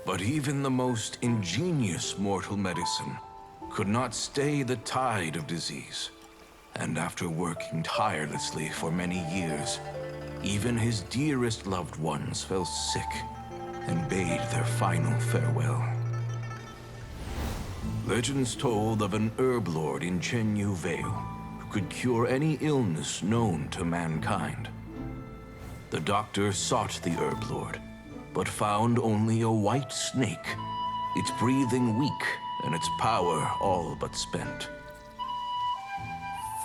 But even the most ingenious mortal medicine could not stay the tide of disease. And after working tirelessly for many years, even his dearest loved ones fell sick and bade their final farewell. Legends told of an herb lord in Chenyu Vale who could cure any illness known to mankind. The doctor sought the herb lord, but found only a white snake, its breathing weak and its power all but spent.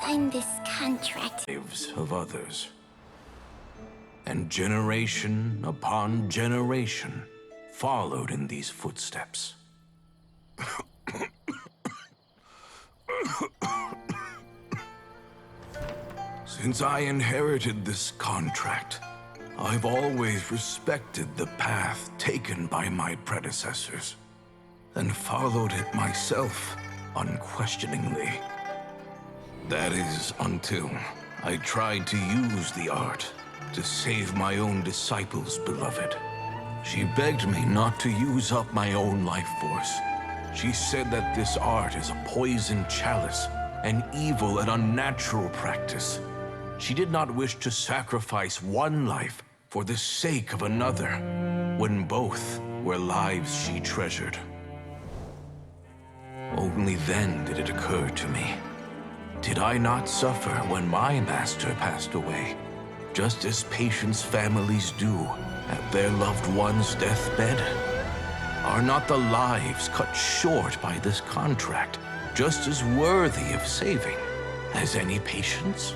Sign this contract. Lives of others. And generation upon generation followed in these footsteps. Since I inherited this contract, I've always respected the path taken by my predecessors, and followed it myself unquestioningly. That is, until I tried to use the art to save my own disciple's beloved. She begged me not to use up my own life force. She said that this art is a poisoned chalice, an evil and unnatural practice. She did not wish to sacrifice one life for the sake of another, when both were lives she treasured. Only then did it occur to me. Did I not suffer when my master passed away, just as patients' families do at their loved one's deathbed? Are not the lives cut short by this contract just as worthy of saving as any patients?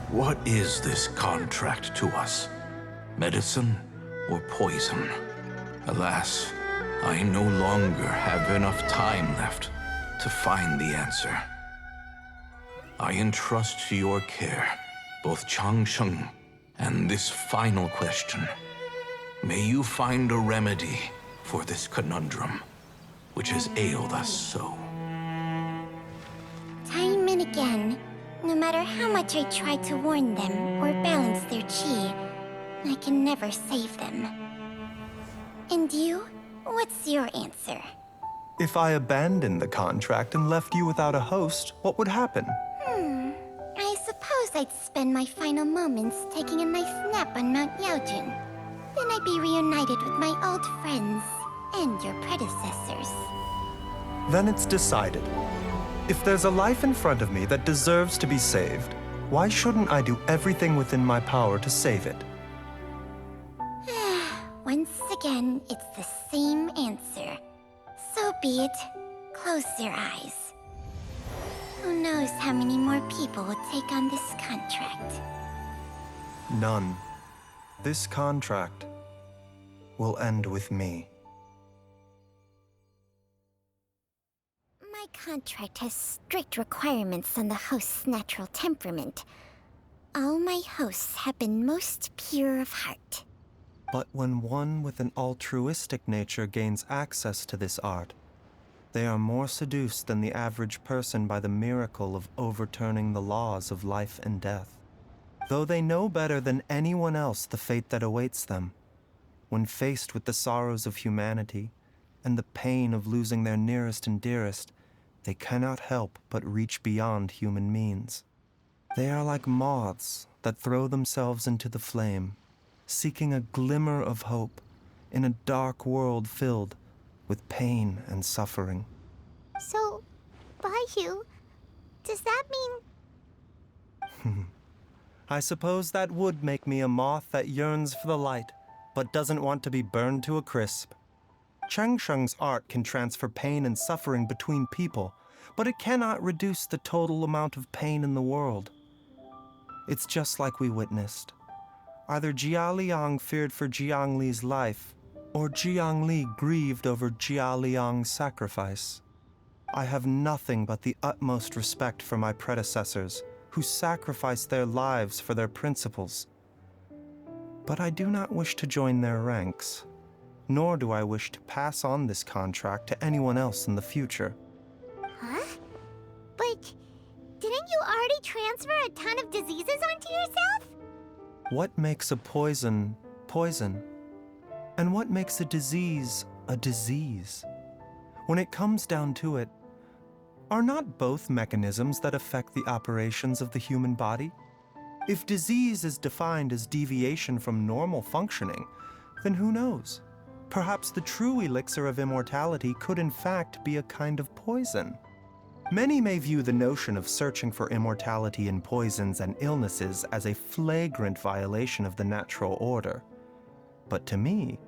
What is this contract to us? Medicine or poison? Alas, I no longer have enough time left to find the answer. I entrust to your care both Changsheng and this final question. May you find a remedy for this conundrum, which has ailed us so. Time and again, no matter how much I try to warn them or balance their chi, I can never save them. And you? What's your answer? If I abandoned the contract and left you without a host, what would happen? I suppose I'd spend my final moments taking a nice nap on Mount Yaojun. Then I'd be reunited with my old friends and your predecessors. Then it's decided. If there's a life in front of me that deserves to be saved, why shouldn't I do everything within my power to save it? Once again, it's the same answer. So be it. Close your eyes. Who knows how many more people will take on this contract? None. This contract will end with me. My contract has strict requirements on the host's natural temperament. All my hosts have been most pure of heart. But when one with an altruistic nature gains access to this art, they are more seduced than the average person by the miracle of overturning the laws of life and death. Though they know better than anyone else the fate that awaits them, when faced with the sorrows of humanity and the pain of losing their nearest and dearest, they cannot help but reach beyond human means. They are like moths that throw themselves into the flame, seeking a glimmer of hope in a dark world filled with pain and suffering. So, Baihu, does that mean... I suppose that would make me a moth that yearns for the light, but doesn't want to be burned to a crisp. Changsheng's art can transfer pain and suffering between people, but it cannot reduce the total amount of pain in the world. It's just like we witnessed. Either Jia Liang feared for Jiang Li's life, or Jiang Li grieved over Jia Liang's sacrifice. I have nothing but the utmost respect for my predecessors, who sacrificed their lives for their principles. But I do not wish to join their ranks, nor do I wish to pass on this contract to anyone else in the future. Huh? But didn't you already transfer a ton of diseases onto yourself? What makes a poison, poison? And what makes a disease a disease? When it comes down to it, are not both mechanisms that affect the operations of the human body? If disease is defined as deviation from normal functioning, then who knows? Perhaps the true elixir of immortality could in fact be a kind of poison. Many may view the notion of searching for immortality in poisons and illnesses as a flagrant violation of the natural order. But to me,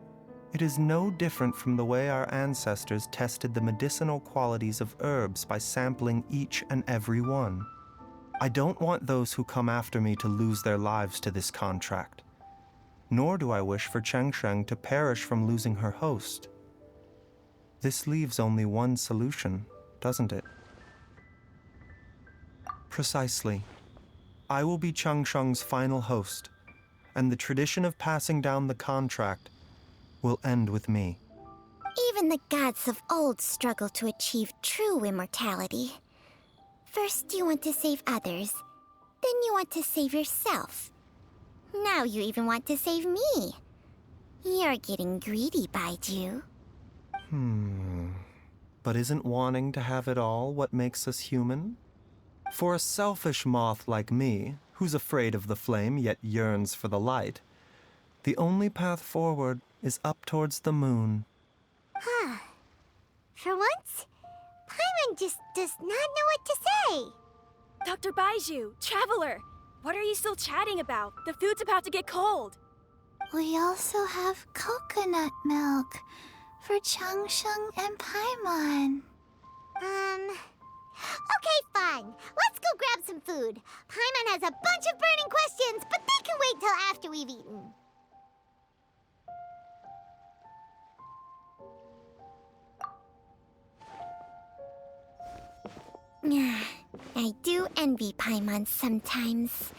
it is no different from the way our ancestors tested the medicinal qualities of herbs by sampling each and every one. I don't want those who come after me to lose their lives to this contract. Nor do I wish for Chengsheng to perish from losing her host. This leaves only one solution, doesn't it? Precisely. I will be Chengsheng's final host, and the tradition of passing down the contract will end with me. Even the gods of old struggle to achieve true immortality. First you want to save others, then you want to save yourself. Now you even want to save me. You're getting greedy, Baizhu. But isn't wanting to have it all what makes us human? For a selfish moth like me, who's afraid of the flame yet yearns for the light, the only path forward is up towards the moon. For once, Paimon just does not know what to say. Dr. Baizhu, Traveler, what are you still chatting about? The food's about to get cold. We also have coconut milk for Changsheng and Paimon. Okay, fine. Let's go grab some food. Paimon has a bunch of burning questions, but they can wait till after we've eaten. I do envy Paimon sometimes.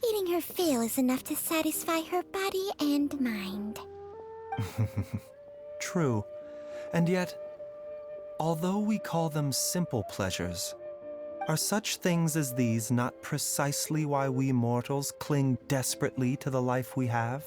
Eating her fill is enough to satisfy her body and mind. True. And yet, although we call them simple pleasures, are such things as these not precisely why we mortals cling desperately to the life we have?